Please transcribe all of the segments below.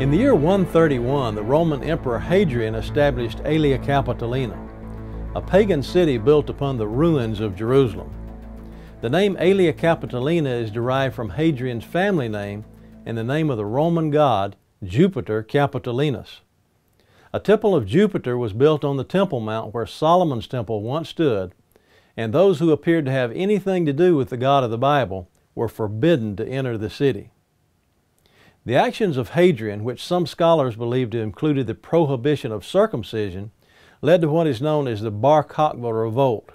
In the year 131, the Roman Emperor Hadrian established Aelia Capitolina, a pagan city built upon the ruins of Jerusalem. The name Aelia Capitolina is derived from Hadrian's family name and the name of the Roman god Jupiter Capitolinus. A temple of Jupiter was built on the Temple Mount where Solomon's temple once stood, and those who appeared to have anything to do with the God of the Bible were forbidden to enter the city. The actions of Hadrian, which some scholars believe to have included the prohibition of circumcision, led to what is known as the Bar Kokhba revolt,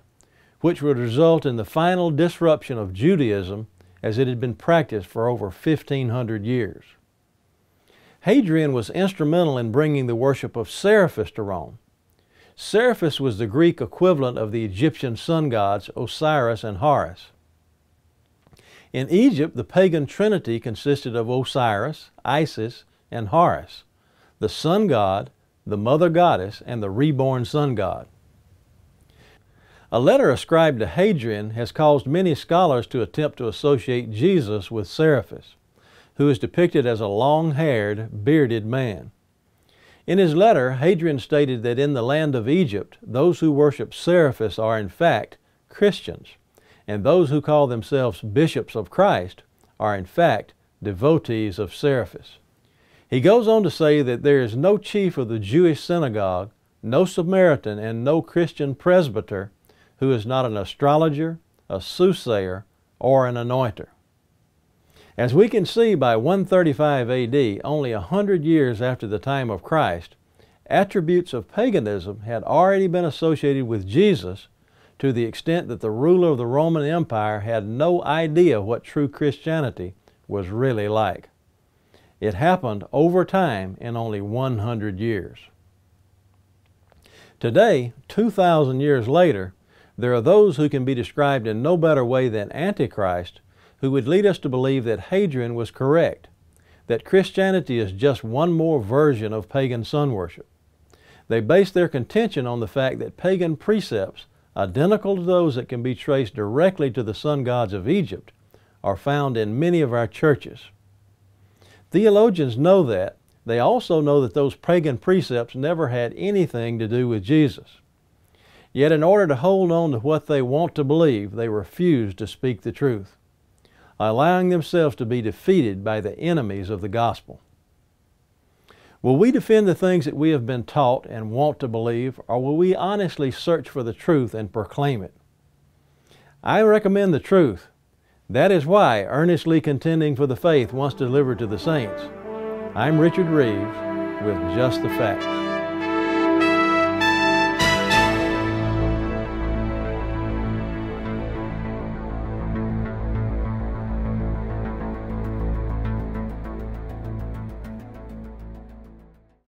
which would result in the final disruption of Judaism as it had been practiced for over 1,500 years. Hadrian was instrumental in bringing the worship of Seraphis to Rome. Seraphis was the Greek equivalent of the Egyptian sun gods Osiris and Horus. In Egypt, the pagan trinity consisted of Osiris, Isis, and Horus, the sun god, the mother goddess, and the reborn sun god. A letter ascribed to Hadrian has caused many scholars to attempt to associate Jesus with Seraphis, who is depicted as a long-haired, bearded man. In his letter, Hadrian stated that in the land of Egypt, those who worship Seraphis are in fact Christians, and those who call themselves bishops of Christ are in fact devotees of Seraphis. He goes on to say that there is no chief of the Jewish synagogue, no Samaritan, and no Christian presbyter who is not an astrologer, a soothsayer, or an anointer. As we can see, by 135 AD, only 100 years after the time of Christ, attributes of paganism had already been associated with Jesus to the extent that the ruler of the Roman Empire had no idea what true Christianity was really like. It happened over time in only 100 years. Today, 2,000 years later, there are those who can be described in no better way than Antichrist, who would lead us to believe that Hadrian was correct, that Christianity is just one more version of pagan sun worship. They base their contention on the fact that pagan precepts, identical to those that can be traced directly to the sun gods of Egypt, are found in many of our churches. Theologians know that. They also know that those pagan precepts never had anything to do with Jesus. Yet in order to hold on to what they want to believe, they refuse to speak the truth, allowing themselves to be defeated by the enemies of the gospel. Will we defend the things that we have been taught and want to believe, or will we honestly search for the truth and proclaim it? I recommend the truth. That is why Earnestly Contending for the Faith once delivered to the saints. I'm Richard Reeves with Just the Facts.